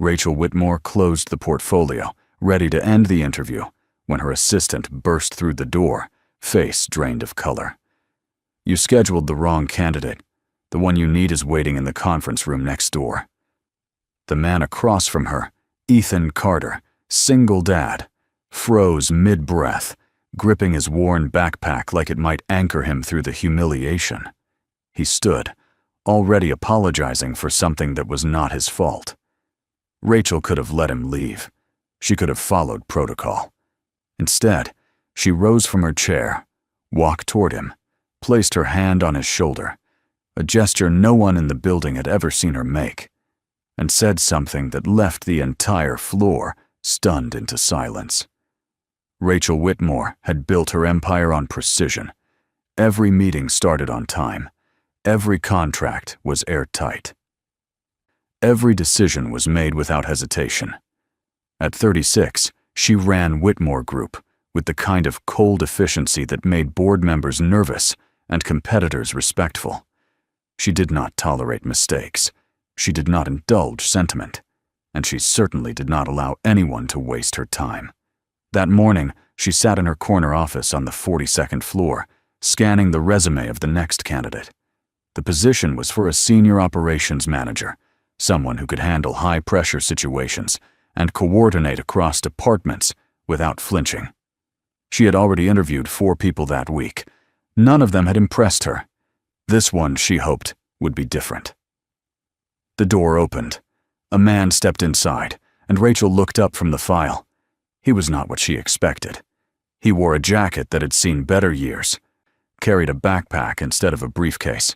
Rachel Whitmore closed the portfolio, ready to end the interview, when her assistant burst through the door, face drained of color. "You scheduled the wrong candidate. The one you need is waiting in the conference room next door." The man across from her, Ethan Carter, single dad, froze mid-breath, gripping his worn backpack like it might anchor him through the humiliation. He stood, already apologizing for something that was not his fault. Rachel could have let him leave. She could have followed protocol. Instead, she rose from her chair, walked toward him, placed her hand on his shoulder, a gesture no one in the building had ever seen her make, and said something that left the entire floor stunned into silence. Rachel Whitmore had built her empire on precision. Every meeting started on time. Every contract was airtight. Every decision was made without hesitation. At 36, she ran Whitmore Group with the kind of cold efficiency that made board members nervous and competitors respectful. She did not tolerate mistakes. She did not indulge sentiment. And she certainly did not allow anyone to waste her time. That morning, she sat in her corner office on the 42nd floor, scanning the resume of the next candidate. The position was for a senior operations manager, someone who could handle high-pressure situations and coordinate across departments without flinching. She had already interviewed 4 people that week. None of them had impressed her. This one, she hoped, would be different. The door opened. A man stepped inside, and Rachel looked up from the file. He was not what she expected. He wore a jacket that had seen better years, carried a backpack instead of a briefcase,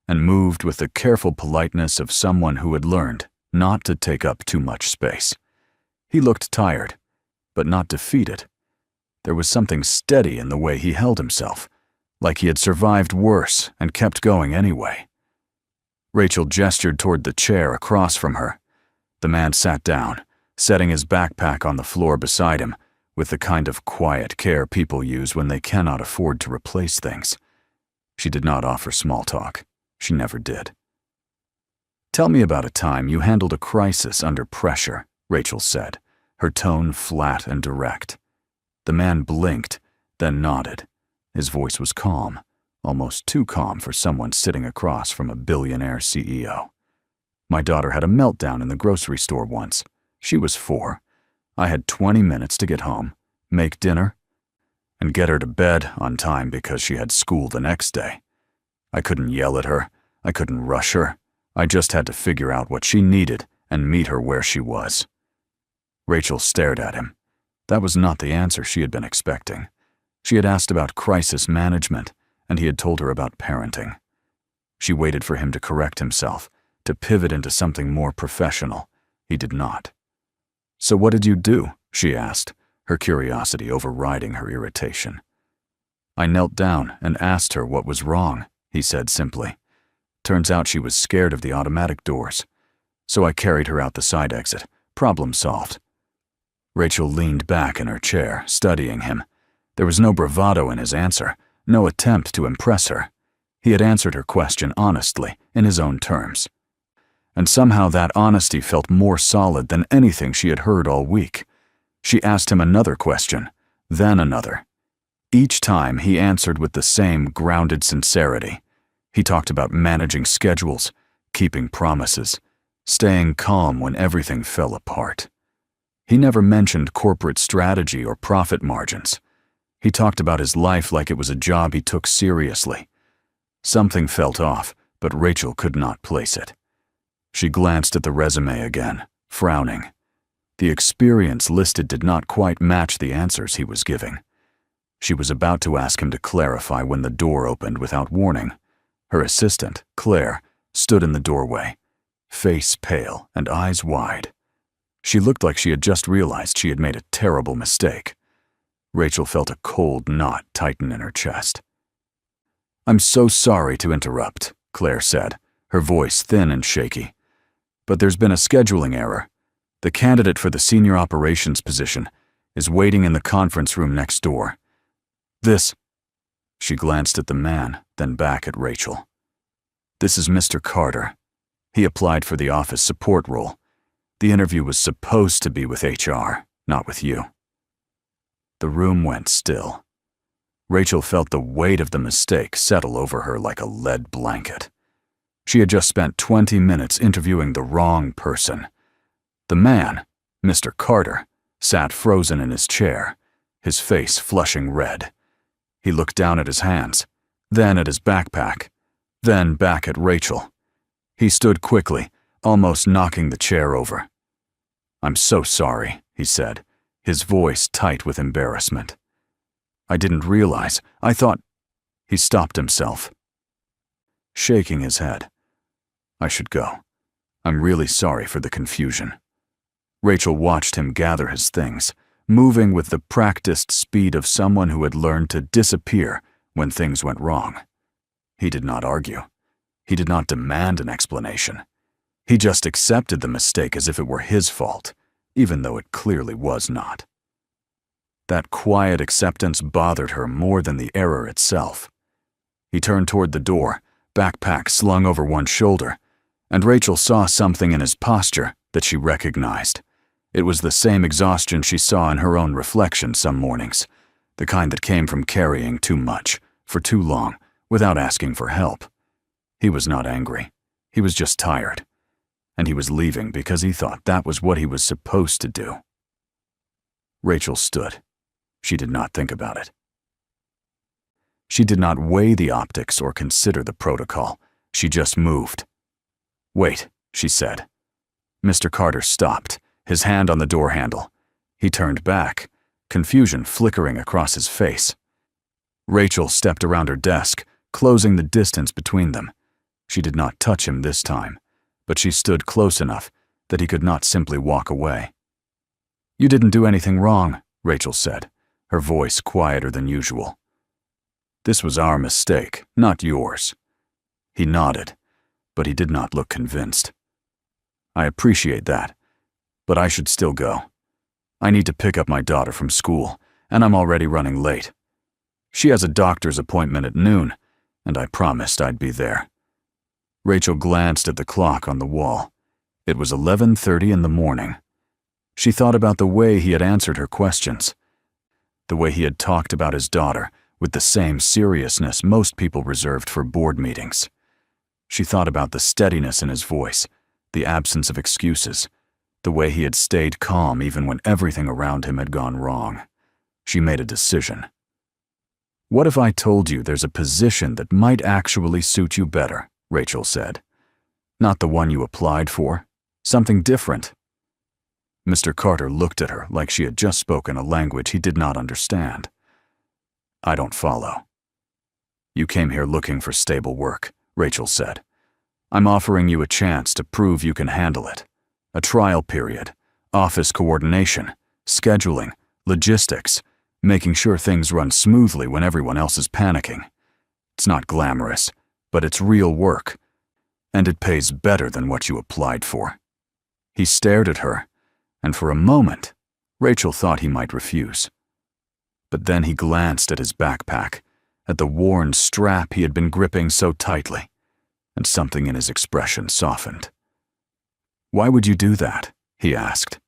and moved with the careful politeness of someone who had learned not to take up too much space. He looked tired, but not defeated. There was something steady in the way he held himself, like he had survived worse and kept going anyway. Rachel gestured toward the chair across from her. The man sat down, setting his backpack on the floor beside him, with the kind of quiet care people use when they cannot afford to replace things. She did not offer small talk. She never did. "Tell me about a time you handled a crisis under pressure," Rachel said, her tone flat and direct. The man blinked, then nodded. His voice was calm, almost too calm for someone sitting across from a billionaire CEO. "My daughter had a meltdown in the grocery store once. She was 4. I had 20 minutes to get home, make dinner, and get her to bed on time because she had school the next day. I couldn't yell at her. I couldn't rush her. I just had to figure out what she needed and meet her where she was." Rachel stared at him. That was not the answer she had been expecting. She had asked about crisis management, and he had told her about parenting. She waited for him to correct himself, to pivot into something more professional. He did not. "So what did you do?" she asked, her curiosity overriding her irritation. "I knelt down and asked her what was wrong," he said simply. "Turns out she was scared of the automatic doors. So I carried her out the side exit. Problem solved." Rachel leaned back in her chair, studying him. There was no bravado in his answer, no attempt to impress her. He had answered her question honestly, in his own terms. And somehow that honesty felt more solid than anything she had heard all week. She asked him another question, then another. Each time he answered with the same grounded sincerity. He talked about managing schedules, keeping promises, staying calm when everything fell apart. He never mentioned corporate strategy or profit margins. He talked about his life like it was a job he took seriously. Something felt off, but Rachel could not place it. She glanced at the resume again, frowning. The experience listed did not quite match the answers he was giving. She was about to ask him to clarify when the door opened without warning. Her assistant, Claire, stood in the doorway, face pale and eyes wide. She looked like she had just realized she had made a terrible mistake. Rachel felt a cold knot tighten in her chest. "I'm so sorry to interrupt," Claire said, her voice thin and shaky. "But there's been a scheduling error. The candidate for the senior operations position is waiting in the conference room next door. This..." She glanced at the man, then back at Rachel. "This is Mr. Carter. He applied for the office support role. The interview was supposed to be with HR, not with you." The room went still. Rachel felt the weight of the mistake settle over her like a lead blanket. She had just spent 20 minutes interviewing the wrong person. The man, Mr. Carter, sat frozen in his chair, his face flushing red. He looked down at his hands, then at his backpack, then back at Rachel. He stood quickly, almost knocking the chair over. "I'm so sorry," he said, his voice tight with embarrassment. "I didn't realize. I thought—" He stopped himself, shaking his head. "I should go. I'm really sorry for the confusion." Rachel watched him gather his things, moving with the practiced speed of someone who had learned to disappear when things went wrong. He did not argue. He did not demand an explanation. He just accepted the mistake as if it were his fault, even though it clearly was not. That quiet acceptance bothered her more than the error itself. He turned toward the door, backpack slung over one shoulder, and Rachel saw something in his posture that she recognized. It was the same exhaustion she saw in her own reflection some mornings, the kind that came from carrying too much, for too long, without asking for help. He was not angry. He was just tired. And he was leaving because he thought that was what he was supposed to do. Rachel stood. She did not think about it. She did not weigh the optics or consider the protocol. She just moved. "Wait," she said. Mr. Carter stopped, his hand on the door handle. He turned back, confusion flickering across his face. Rachel stepped around her desk, closing the distance between them. She did not touch him this time, but she stood close enough that he could not simply walk away. "You didn't do anything wrong," Rachel said, her voice quieter than usual. "This was our mistake, not yours." He nodded, but he did not look convinced. "I appreciate that, but I should still go. I need to pick up my daughter from school, and I'm already running late. She has a doctor's appointment at noon, and I promised I'd be there." Rachel glanced at the clock on the wall. It was 11:30 in the morning. She thought about the way he had answered her questions, the way he had talked about his daughter with the same seriousness most people reserved for board meetings. She thought about the steadiness in his voice, the absence of excuses, the way he had stayed calm even when everything around him had gone wrong. She made a decision. "What if I told you there's a position that might actually suit you better?" Rachel said. "Not the one you applied for. Something different." Mr. Carter looked at her like she had just spoken a language he did not understand. "I don't follow." "You came here looking for stable work," Rachel said. "I'm offering you a chance to prove you can handle it. A trial period, office coordination, scheduling, logistics, making sure things run smoothly when everyone else is panicking. It's not glamorous, but it's real work, and it pays better than what you applied for." He stared at her, and for a moment, Rachel thought he might refuse. But then he glanced at his backpack, at the worn strap he had been gripping so tightly, and something in his expression softened. "Why would you do that?" he asked.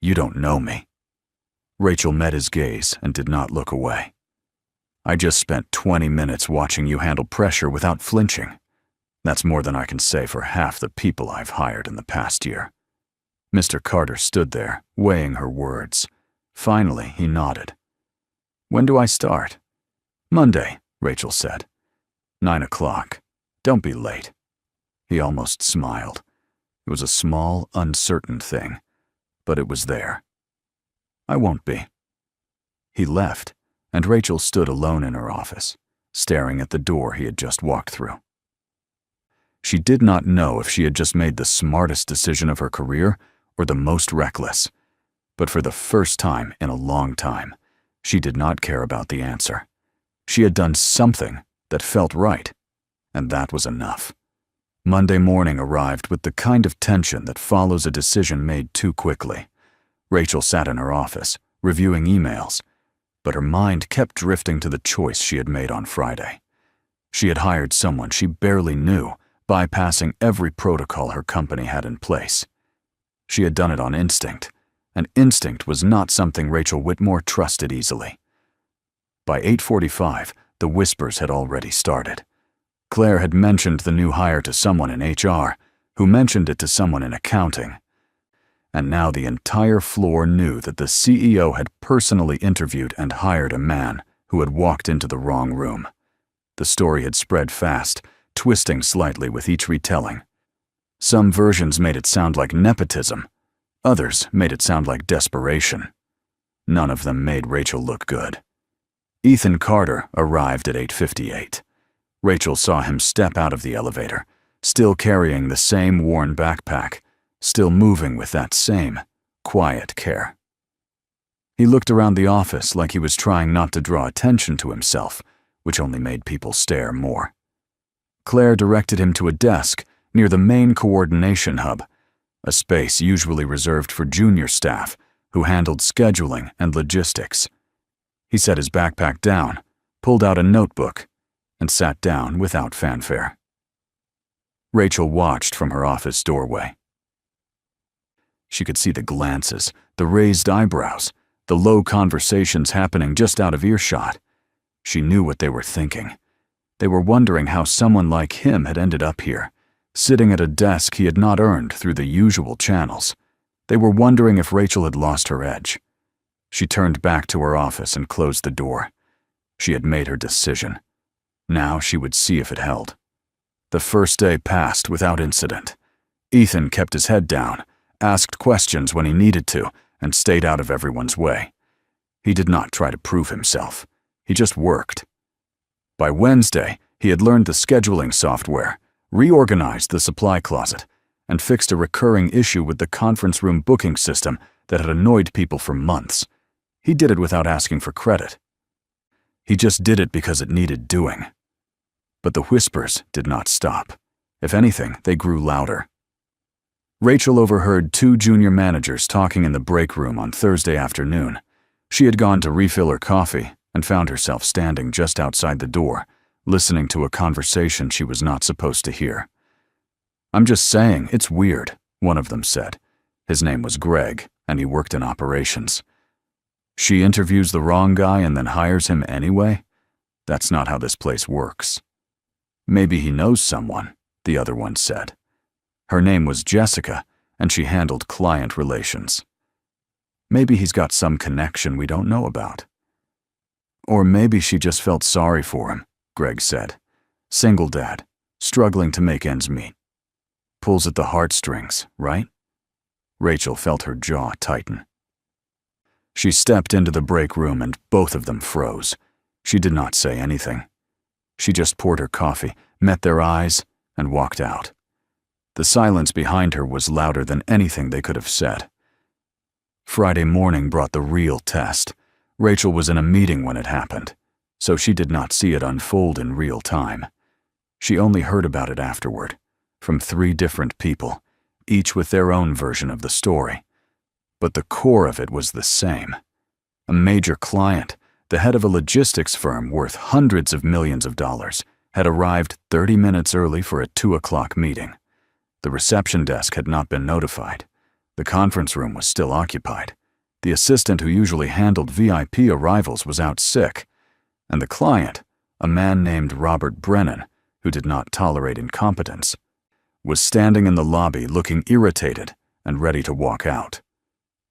"You don't know me." Rachel met his gaze and did not look away. "I just spent 20 minutes watching you handle pressure without flinching. That's more than I can say for half the people I've hired in the past year." Mr. Carter stood there, weighing her words. Finally, he nodded. "When do I start?" "Monday," Rachel said. 9 o'clock. Don't be late." He almost smiled. It was a small, uncertain thing, but it was there. "I won't be." He left, and Rachel stood alone in her office, staring at the door he had just walked through. She did not know if she had just made the smartest decision of her career or the most reckless, but for the first time in a long time, she did not care about the answer. She had done something that felt right, and that was enough. Monday morning arrived with the kind of tension that follows a decision made too quickly. Rachel sat in her office, reviewing emails, but her mind kept drifting to the choice she had made on Friday. She had hired someone she barely knew, bypassing every protocol her company had in place. She had done it on instinct, and instinct was not something Rachel Whitmore trusted easily. By 8:45, the whispers had already started. Claire had mentioned the new hire to someone in HR, who mentioned it to someone in accounting. And now the entire floor knew that the CEO had personally interviewed and hired a man who had walked into the wrong room. The story had spread fast, twisting slightly with each retelling. Some versions made it sound like nepotism. Others made it sound like desperation. None of them made Rachel look good. Ethan Carter arrived at 8:58. Rachel saw him step out of the elevator, still carrying the same worn backpack, still moving with that same quiet care. He looked around the office like he was trying not to draw attention to himself, which only made people stare more. Claire directed him to a desk near the main coordination hub, a space usually reserved for junior staff who handled scheduling and logistics. He set his backpack down, pulled out a notebook, and sat down without fanfare. Rachel watched from her office doorway. She could see the glances, the raised eyebrows, the low conversations happening just out of earshot. She knew what they were thinking. They were wondering how someone like him had ended up here, sitting at a desk he had not earned through the usual channels. They were wondering if Rachel had lost her edge. She turned back to her office and closed the door. She had made her decision. Now she would see if it held. The first day passed without incident. Ethan kept his head down, asked questions when he needed to, and stayed out of everyone's way. He did not try to prove himself. He just worked. By Wednesday, he had learned the scheduling software, reorganized the supply closet, and fixed a recurring issue with the conference room booking system that had annoyed people for months. He did it without asking for credit. He just did it because it needed doing. But the whispers did not stop. If anything, they grew louder. Rachel overheard two junior managers talking in the break room on Thursday afternoon. She had gone to refill her coffee and found herself standing just outside the door, listening to a conversation she was not supposed to hear. "I'm just saying, it's weird," one of them said. His name was Greg, and he worked in operations. "She interviews the wrong guy and then hires him anyway? That's not how this place works." "Maybe he knows someone," the other one said. Her name was Jessica, and she handled client relations. "Maybe he's got some connection we don't know about." "Or maybe she just felt sorry for him," Greg said. "Single dad, struggling to make ends meet. Pulls at the heartstrings, right?" Rachel felt her jaw tighten. She stepped into the break room and both of them froze. She did not say anything. She just poured her coffee, met their eyes, and walked out. The silence behind her was louder than anything they could have said. Friday morning brought the real test. Rachel was in a meeting when it happened, so she did not see it unfold in real time. She only heard about it afterward, from 3 different people, each with their own version of the story. But the core of it was the same. A major client, the head of a logistics firm worth hundreds of millions of dollars, had arrived 30 minutes early for a 2 o'clock meeting. The reception desk had not been notified. The conference room was still occupied. The assistant who usually handled VIP arrivals was out sick. And the client, a man named Robert Brennan, who did not tolerate incompetence, was standing in the lobby looking irritated and ready to walk out.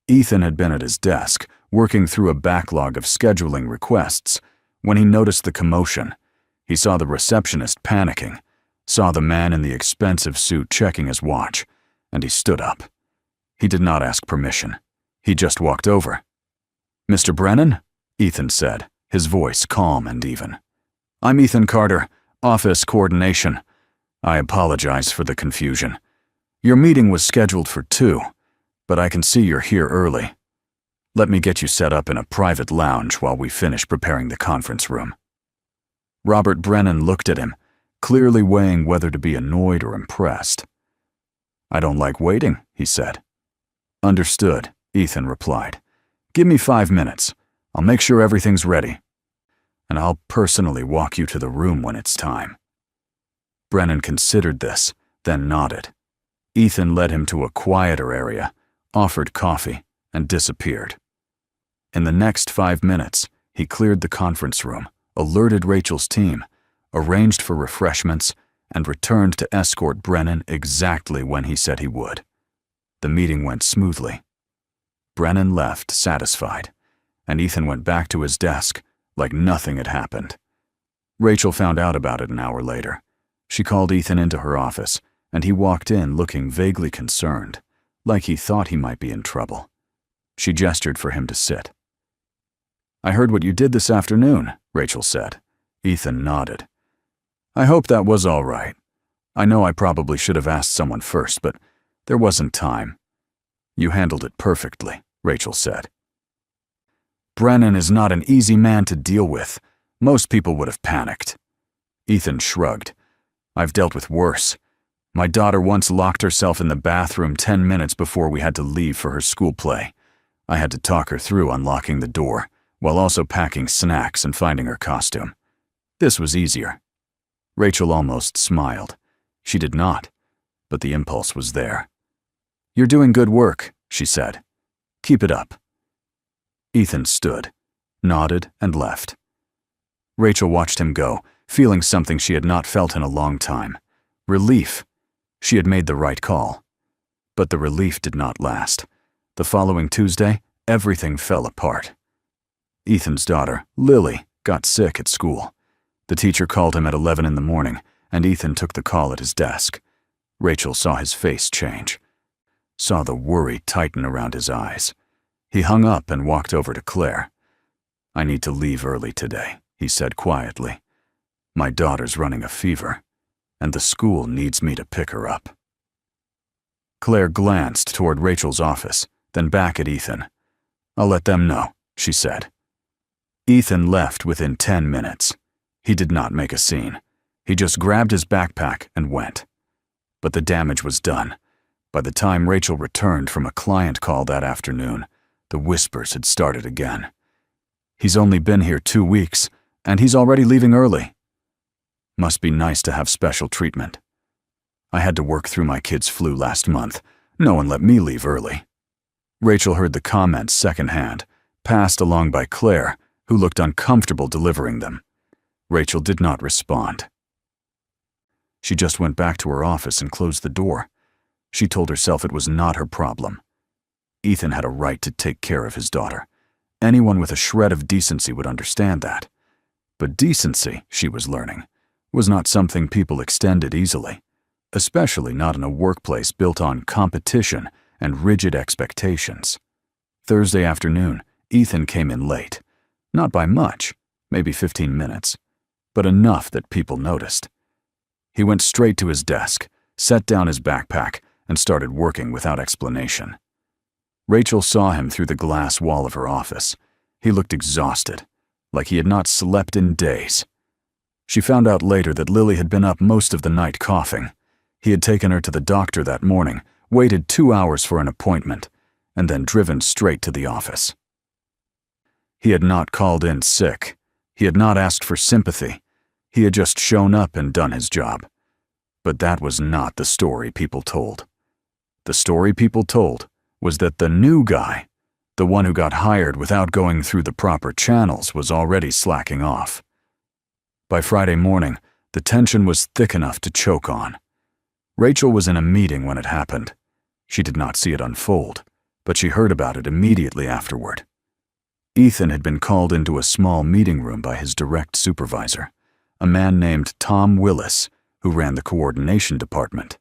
Ethan had been at his desk, working through a backlog of scheduling requests, when he noticed the commotion. He saw the receptionist panicking, saw the man in the expensive suit checking his watch, and he stood up. He did not ask permission. He just walked over. "Mr. Brennan?" Ethan said, his voice calm and even. "I'm Ethan Carter, office coordination. I apologize for the confusion. Your meeting was scheduled for 2, but I can see you're here early. Let me get you set up in a private lounge while we finish preparing the conference room." Robert Brennan looked at him, clearly weighing whether to be annoyed or impressed. "I don't like waiting," he said. "Understood," Ethan replied. "Give me 5 minutes. I'll make sure everything's ready. And I'll personally walk you to the room when it's time." Brennan considered this, then nodded. Ethan led him to a quieter area, offered coffee, and disappeared. In the next 5 minutes, he cleared the conference room, alerted Rachel's team, arranged for refreshments, and returned to escort Brennan exactly when he said he would. The meeting went smoothly. Brennan left satisfied, and Ethan went back to his desk like nothing had happened. Rachel found out about it an hour later. She called Ethan into her office, and he walked in looking vaguely concerned, like he thought he might be in trouble. She gestured for him to sit. "I heard what you did this afternoon," Rachel said. Ethan nodded. "I hope that was all right. I know I probably should have asked someone first, but there wasn't time." "You handled it perfectly," Rachel said. "Brennan is not an easy man to deal with. Most people would have panicked." Ethan shrugged. "I've dealt with worse. My daughter once locked herself in the bathroom 10 minutes before we had to leave for her school play. I had to talk her through unlocking the door, while also packing snacks and finding her costume. This was easier." Rachel almost smiled. She did not, but the impulse was there. "You're doing good work," she said. "Keep it up." Ethan stood, nodded, and left. Rachel watched him go, feeling something she had not felt in a long time. Relief. She had made the right call. But the relief did not last. The following Tuesday, everything fell apart. Ethan's daughter, Lily, got sick at school. The teacher called him at 11 in the morning, and Ethan took the call at his desk. Rachel saw his face change, saw the worry tighten around his eyes. He hung up and walked over to Claire. "I need to leave early today," he said quietly. "My daughter's running a fever, and the school needs me to pick her up." Claire glanced toward Rachel's office, then back at Ethan. "I'll let them know," she said. Ethan left within 10 minutes. He did not make a scene. He just grabbed his backpack and went. But the damage was done. By the time Rachel returned from a client call that afternoon, the whispers had started again. "He's only been here 2 weeks, and he's already leaving early. Must be nice to have special treatment. I had to work through my kid's flu last month. No one let me leave early." Rachel heard the comments secondhand, passed along by Claire, who looked uncomfortable delivering them. Rachel did not respond. She just went back to her office and closed the door. She told herself it was not her problem. Ethan had a right to take care of his daughter. Anyone with a shred of decency would understand that. But decency, she was learning, was not something people extended easily, especially not in a workplace built on competition and rigid expectations. Thursday afternoon, Ethan came in late. Not by much, maybe 15 minutes, but enough that people noticed. He went straight to his desk, set down his backpack, and started working without explanation. Rachel saw him through the glass wall of her office. He looked exhausted, like he had not slept in days. She found out later that Lily had been up most of the night coughing. He had taken her to the doctor that morning, waited 2 hours for an appointment, and then driven straight to the office. He had not called in sick. He had not asked for sympathy. He had just shown up and done his job. But that was not the story people told. The story people told was that the new guy, the one who got hired without going through the proper channels, was already slacking off. By Friday morning, the tension was thick enough to choke on. Rachel was in a meeting when it happened. She did not see it unfold, but she heard about it immediately afterward. Ethan had been called into a small meeting room by his direct supervisor, a man named Tom Willis, who ran the coordination department.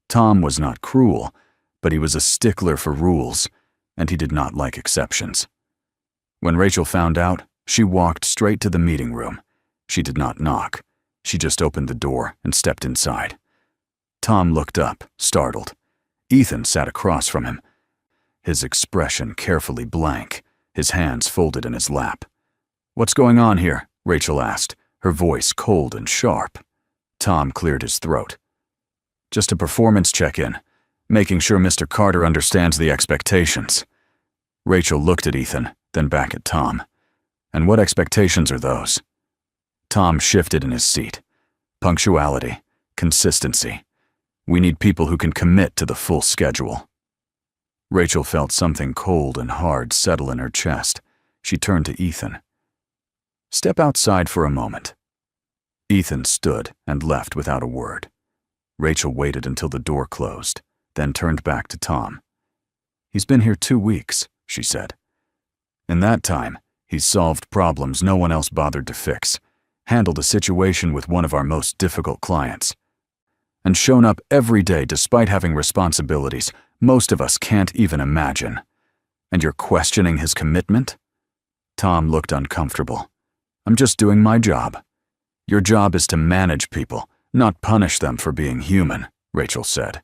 Tom was not cruel, but he was a stickler for rules, and he did not like exceptions. When Rachel found out, she walked straight to the meeting room. She did not knock. She just opened the door and stepped inside. Tom looked up, startled. Ethan sat across from him, his expression carefully blank, his hands folded in his lap. "What's going on here?" Rachel asked, her voice cold and sharp. Tom cleared his throat. "Just a performance check-in, making sure Mr. Carter understands the expectations." Rachel looked at Ethan, then back at Tom. "And what expectations are those?" Tom shifted in his seat. "Punctuality, consistency. We need people who can commit to the full schedule." Rachel felt something cold and hard settle in her chest. She turned to Ethan. "Step outside for a moment." Ethan stood and left without a word. Rachel waited until the door closed, then turned back to Tom. "He's been here 2 weeks," she said. "In that time, he's solved problems no one else bothered to fix, handled a situation with one of our most difficult clients, and shown up every day despite having responsibilities most of us can't even imagine. And you're questioning his commitment?" Tom looked uncomfortable. "I'm just doing my job." "Your job is to manage people, not punish them for being human," Rachel said.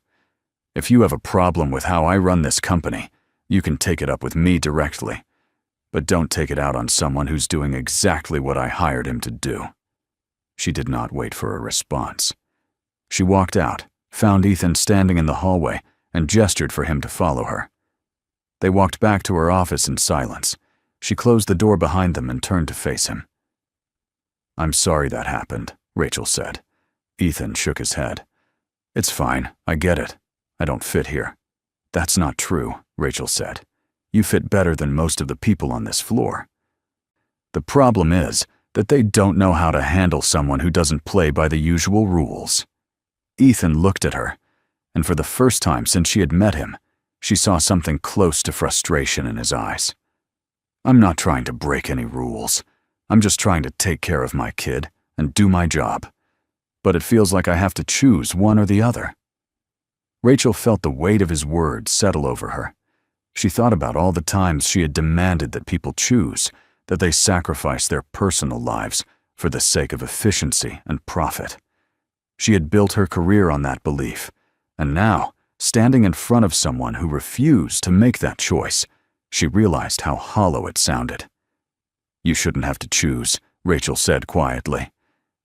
"If you have a problem with how I run this company, you can take it up with me directly. But don't take it out on someone who's doing exactly what I hired him to do." She did not wait for a response. She walked out, found Ethan standing in the hallway, and gestured for him to follow her. They walked back to her office in silence. She closed the door behind them and turned to face him. "I'm sorry that happened," Rachel said. Ethan shook his head. "It's fine, I get it. I don't fit here." "That's not true," Rachel said. "You fit better than most of the people on this floor. The problem is that they don't know how to handle someone who doesn't play by the usual rules." Ethan looked at her, and for the first time since she had met him, she saw something close to frustration in his eyes. "I'm not trying to break any rules. I'm just trying to take care of my kid and do my job. But it feels like I have to choose one or the other." Rachel felt the weight of his words settle over her. She thought about all the times she had demanded that people choose, that they sacrifice their personal lives for the sake of efficiency and profit. She had built her career on that belief, and now, standing in front of someone who refused to make that choice, she realized how hollow it sounded. "You shouldn't have to choose," Rachel said quietly,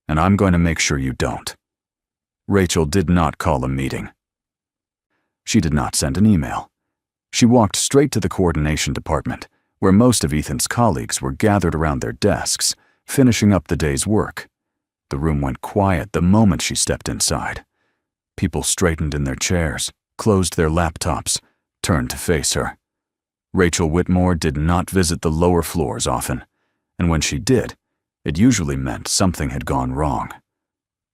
"and I'm going to make sure you don't." Rachel did not call a meeting. She did not send an email. She walked straight to the coordination department, where most of Ethan's colleagues were gathered around their desks, finishing up the day's work. The room went quiet the moment she stepped inside. People straightened in their chairs, closed their laptops, turned to face her. Rachel Whitmore did not visit the lower floors often, and when she did, it usually meant something had gone wrong.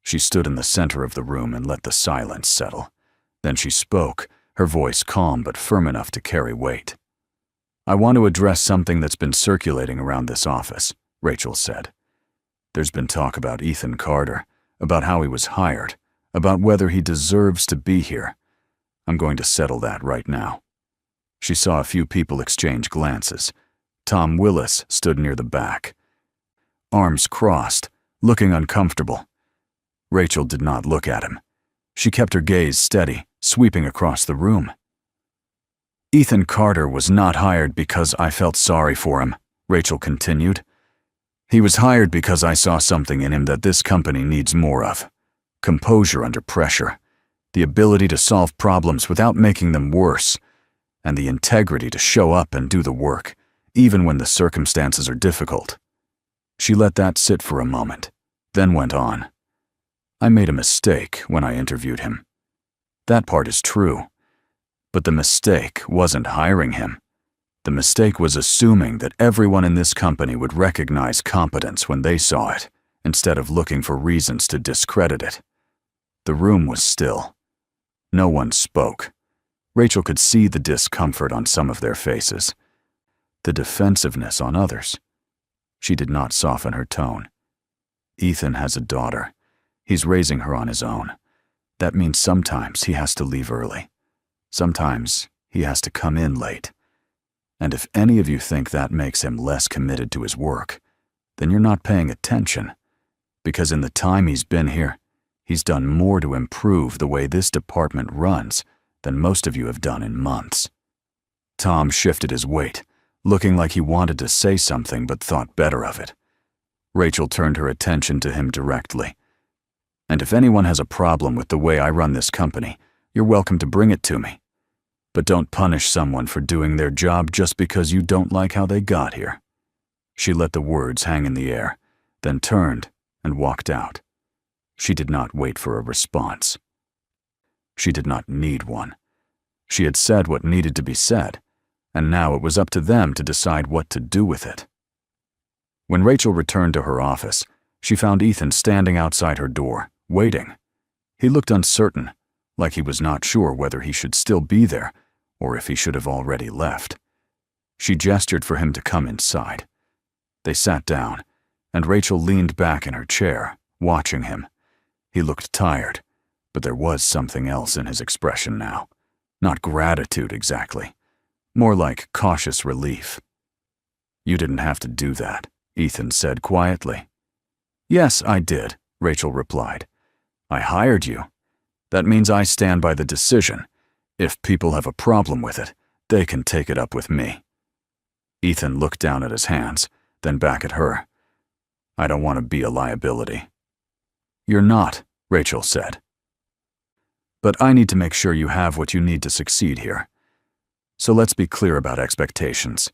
She stood in the center of the room and let the silence settle. Then she spoke, her voice calm but firm enough to carry weight. "I want to address something that's been circulating around this office," Rachel said. "There's been talk about Ethan Carter, about how he was hired, about whether he deserves to be here. I'm going to settle that right now." She saw a few people exchange glances. Tom Willis stood near the back, arms crossed, looking uncomfortable. Rachel did not look at him. She kept her gaze steady, sweeping across the room. "Ethan Carter was not hired because I felt sorry for him," Rachel continued. "He was hired because I saw something in him that this company needs more of. Composure under pressure, the ability to solve problems without making them worse, and the integrity to show up and do the work, even when the circumstances are difficult." She let that sit for a moment, then went on. "I made a mistake when I interviewed him. That part is true. But the mistake wasn't hiring him. The mistake was assuming that everyone in this company would recognize competence when they saw it, instead of looking for reasons to discredit it." The room was still. No one spoke. Rachel could see the discomfort on some of their faces, the defensiveness on others. She did not soften her tone. "Ethan has a daughter. He's raising her on his own. That means sometimes he has to leave early. Sometimes he has to come in late. And if any of you think that makes him less committed to his work, then you're not paying attention, because in the time he's been here, he's done more to improve the way this department runs than most of you have done in months." Tom shifted his weight, looking like he wanted to say something but thought better of it. Rachel turned her attention to him directly. "And if anyone has a problem with the way I run this company, you're welcome to bring it to me. But don't punish someone for doing their job just because you don't like how they got here." She let the words hang in the air, then turned and walked out. She did not wait for a response. She did not need one. She had said what needed to be said, and now it was up to them to decide what to do with it. When Rachel returned to her office, she found Ethan standing outside her door, waiting. He looked uncertain, like he was not sure whether he should still be there or if he should have already left. She gestured for him to come inside. They sat down, and Rachel leaned back in her chair, watching him. He looked tired, but there was something else in his expression now. Not gratitude exactly, more like cautious relief. "You didn't have to do that," Ethan said quietly. "Yes, I did," Rachel replied. "I hired you. That means I stand by the decision. If people have a problem with it, they can take it up with me." Ethan looked down at his hands, then back at her. "I don't want to be a liability." "You're not," Rachel said. "But I need to make sure you have what you need to succeed here. So let's be clear about expectations.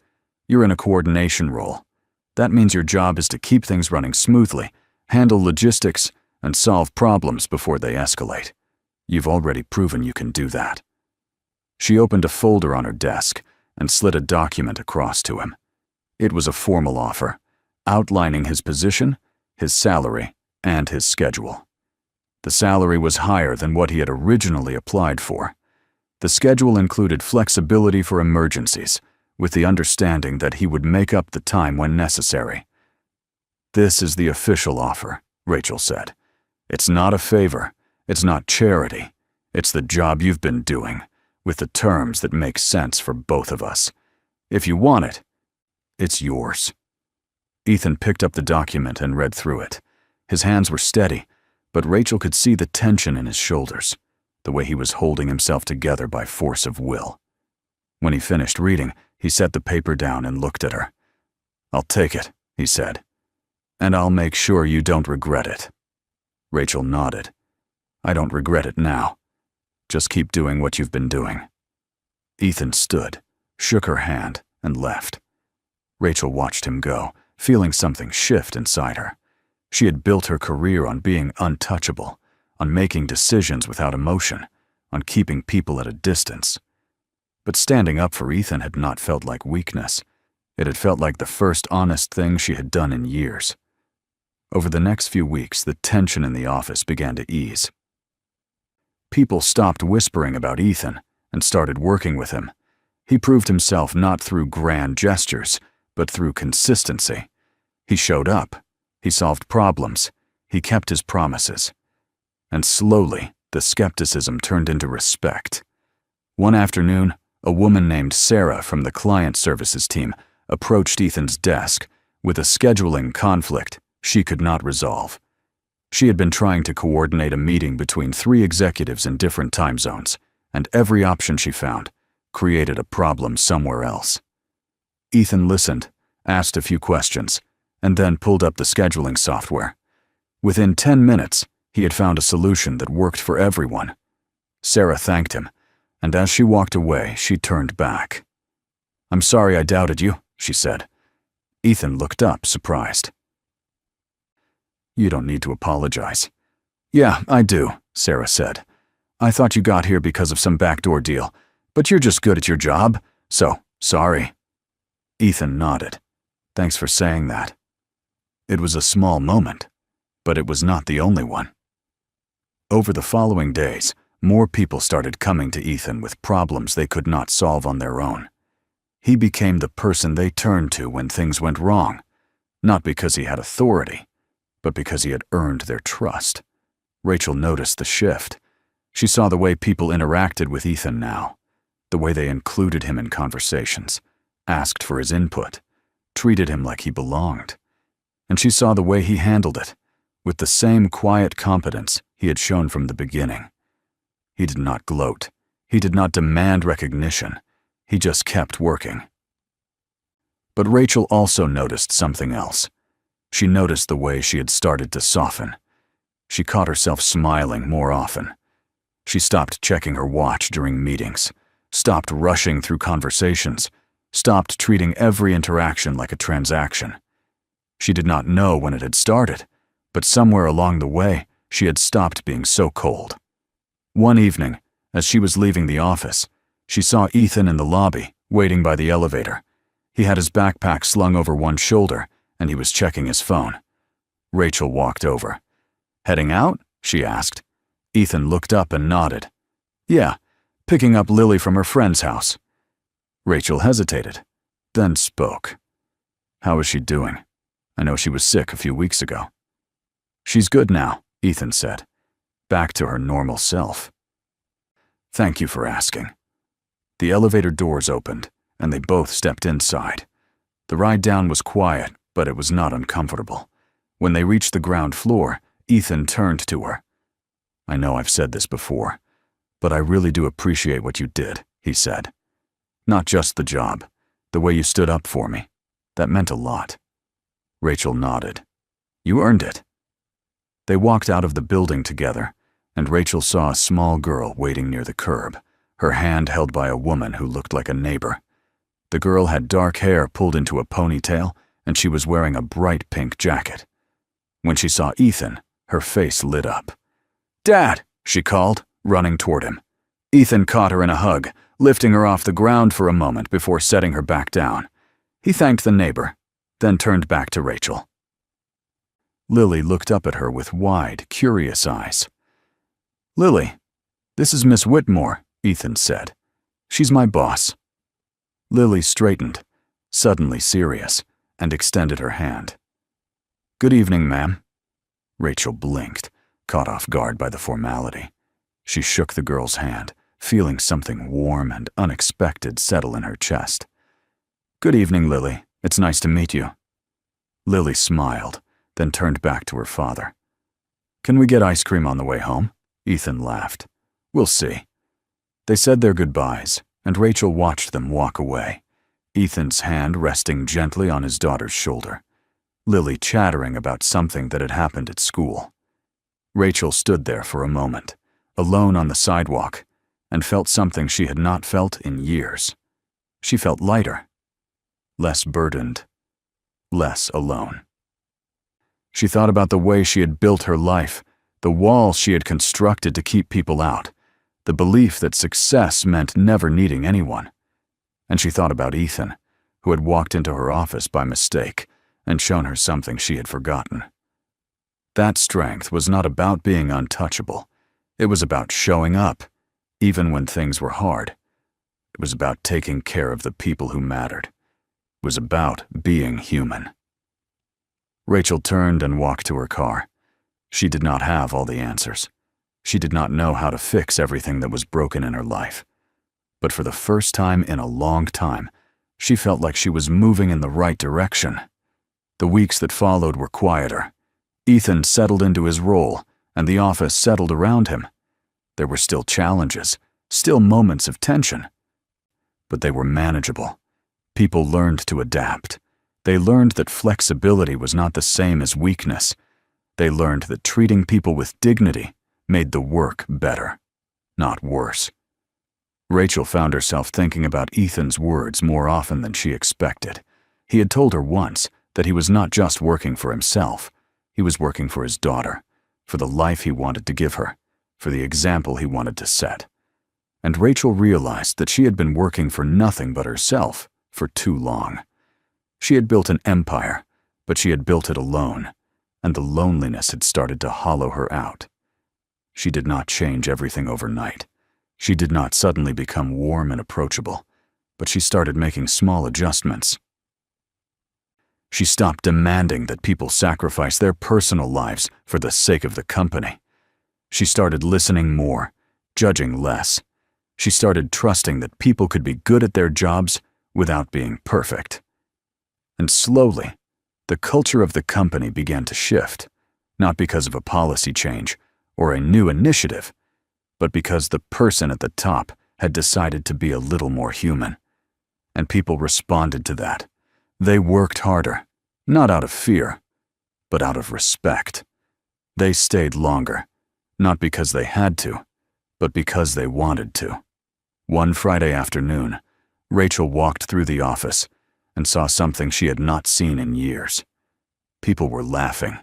You're in a coordination role. That means your job is to keep things running smoothly, handle logistics, and solve problems before they escalate. You've already proven you can do that." She opened a folder on her desk and slid a document across to him. It was a formal offer, outlining his position, his salary, and his schedule. The salary was higher than what he had originally applied for. The schedule included flexibility for emergencies, with the understanding that he would make up the time when necessary. "This is the official offer," Rachel said. "It's not a favor. It's not charity. It's the job you've been doing, with the terms that make sense for both of us. If you want it, it's yours." Ethan picked up the document and read through it. His hands were steady, but Rachel could see the tension in his shoulders, the way he was holding himself together by force of will. When he finished reading, he set the paper down and looked at her. "I'll take it," he said, "and I'll make sure you don't regret it." Rachel nodded. "I don't regret it now. Just keep doing what you've been doing." Ethan stood, shook her hand, and left. Rachel watched him go, feeling something shift inside her. She had built her career on being untouchable, on making decisions without emotion, on keeping people at a distance. But standing up for Ethan had not felt like weakness. It had felt like the first honest thing she had done in years. Over the next few weeks, the tension in the office began to ease. People stopped whispering about Ethan and started working with him. He proved himself not through grand gestures, but through consistency. He showed up. He solved problems. He kept his promises. And slowly, the skepticism turned into respect. One afternoon, a woman named Sarah from the client services team approached Ethan's desk with a scheduling conflict she could not resolve. She had been trying to coordinate a meeting between 3 executives in different time zones, and every option she found created a problem somewhere else. Ethan listened, asked a few questions, and then pulled up the scheduling software. Within 10 minutes, he had found a solution that worked for everyone. Sarah thanked him, and as she walked away, she turned back. "I'm sorry I doubted you," she said. Ethan looked up, surprised. "You don't need to apologize." "Yeah, I do," Sarah said. "I thought you got here because of some backdoor deal, but you're just good at your job, so sorry." Ethan nodded. "Thanks for saying that." It was a small moment, but it was not the only one. Over the following days, more people started coming to Ethan with problems they could not solve on their own. He became the person they turned to when things went wrong, not because he had authority, but because he had earned their trust. Rachel noticed the shift. She saw the way people interacted with Ethan now, the way they included him in conversations, asked for his input, treated him like he belonged. And she saw the way he handled it, with the same quiet competence he had shown from the beginning. He did not gloat. He did not demand recognition. He just kept working. But Rachel also noticed something else. She noticed the way she had started to soften. She caught herself smiling more often. She stopped checking her watch during meetings, stopped rushing through conversations, stopped treating every interaction like a transaction. She did not know when it had started, but somewhere along the way, she had stopped being so cold. One evening, as she was leaving the office, She saw Ethan in the lobby, waiting by the elevator. He had his backpack slung over one shoulder, and he was checking his phone. Rachel walked over. "Heading out?" she asked. Ethan looked up and nodded. "Yeah, picking up Lily from her friend's house." Rachel hesitated, then spoke. "How is she doing? I know she was sick a few weeks ago." "She's good now," Ethan said. "Back to her normal self." "Thank you for asking." The elevator doors opened, and they both stepped inside. The ride down was quiet, but it was not uncomfortable. When they reached the ground floor, Ethan turned to her. "I know I've said this before, but I really do appreciate what you did," he said. "Not just the job, the way you stood up for me. That meant a lot." Rachel nodded. "You earned it." They walked out of the building together, and Rachel saw a small girl waiting near the curb, her hand held by a woman who looked like a neighbor. The girl had dark hair pulled into a ponytail, and she was wearing a bright pink jacket. When she saw Ethan, her face lit up. "Dad!" she called, running toward him. Ethan caught her in a hug, lifting her off the ground for a moment before setting her back down. He thanked the neighbor, then turned back to Rachel. Lily looked up at her with wide, curious eyes. "Lily, this is Miss Whitmore," Ethan said. "She's my boss." Lily straightened, suddenly serious, and extended her hand. "Good evening, ma'am." Rachel blinked, caught off guard by the formality. She shook the girl's hand, feeling something warm and unexpected settle in her chest. "Good evening, Lily. It's nice to meet you." Lily smiled, then turned back to her father. "Can we get ice cream on the way home?" Ethan laughed. "We'll see." They said their goodbyes, and Rachel watched them walk away, Ethan's hand resting gently on his daughter's shoulder, Lily chattering about something that had happened at school. Rachel stood there for a moment, alone on the sidewalk, and felt something she had not felt in years. She felt lighter, less burdened, less alone. She thought about the way she had built her life, the walls she had constructed to keep people out, the belief that success meant never needing anyone. And she thought about Ethan, who had walked into her office by mistake and shown her something she had forgotten. That strength was not about being untouchable. It was about showing up, even when things were hard. It was about taking care of the people who mattered. It was about being human. Rachel turned and walked to her car. She did not have all the answers. She did not know how to fix everything that was broken in her life. But for the first time in a long time, she felt like she was moving in the right direction. The weeks that followed were quieter. Ethan settled into his role, and the office settled around him. There were still challenges, still moments of tension. But they were manageable. People learned to adapt. They learned that flexibility was not the same as weakness. They learned that treating people with dignity made the work better, not worse. Rachel found herself thinking about Ethan's words more often than she expected. He had told her once that he was not just working for himself. He was working for his daughter, for the life he wanted to give her, for the example he wanted to set. And Rachel realized that she had been working for nothing but herself for too long. She had built an empire, but she had built it alone, and the loneliness had started to hollow her out. She did not change everything overnight. She did not suddenly become warm and approachable, but she started making small adjustments. She stopped demanding that people sacrifice their personal lives for the sake of the company. She started listening more, judging less. She started trusting that people could be good at their jobs without being perfect. And slowly, the culture of the company began to shift, not because of a policy change or a new initiative, but because the person at the top had decided to be a little more human. And people responded to that. They worked harder, not out of fear, but out of respect. They stayed longer, not because they had to, but because they wanted to. One Friday afternoon, Rachel walked through the office and saw something she had not seen in years. People were laughing.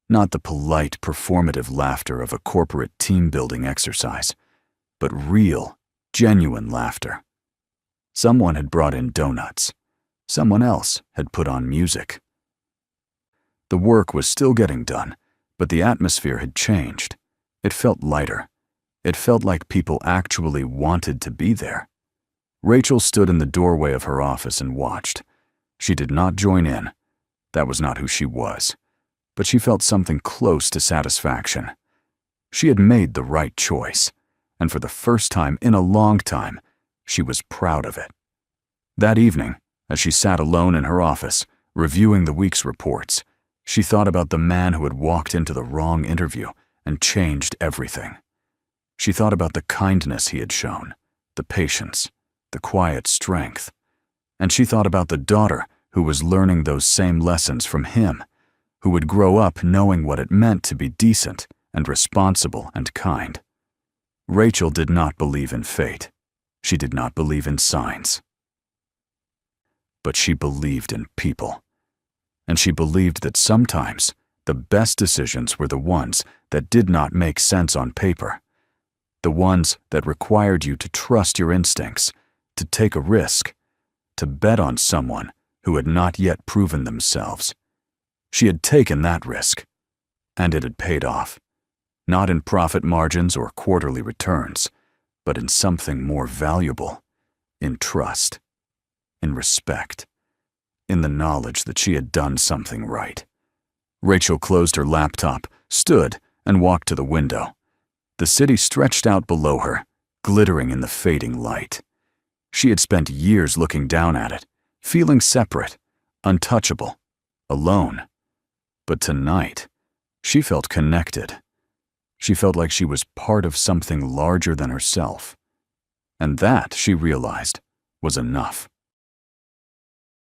Not the polite, performative laughter of a corporate team-building exercise, but real, genuine laughter. Someone had brought in donuts. Someone else had put on music. The work was still getting done, but the atmosphere had changed. It felt lighter. It felt like people actually wanted to be there. Rachel stood in the doorway of her office and watched. She did not join in. That was not who she was. But she felt something close to satisfaction. She had made the right choice, and for the first time in a long time, she was proud of it. That evening, as she sat alone in her office, reviewing the week's reports, she thought about the man who had walked into the wrong interview and changed everything. She thought about the kindness he had shown, the patience, the quiet strength. And she thought about the daughter who was learning those same lessons from him, who would grow up knowing what it meant to be decent and responsible and kind. Rachel did not believe in fate. She did not believe in signs. But she believed in people. And she believed that sometimes the best decisions were the ones that did not make sense on paper, the ones that required you to trust your instincts, to take a risk, to bet on someone who had not yet proven themselves. She had taken that risk, and it had paid off, not in profit margins or quarterly returns, but in something more valuable, in trust, in respect, in the knowledge that she had done something right. Rachel closed her laptop, stood, and walked to the window. The city stretched out below her, glittering in the fading light. She had spent years looking down at it, feeling separate, untouchable, alone. But tonight, she felt connected. She felt like she was part of something larger than herself. And that, she realized, was enough.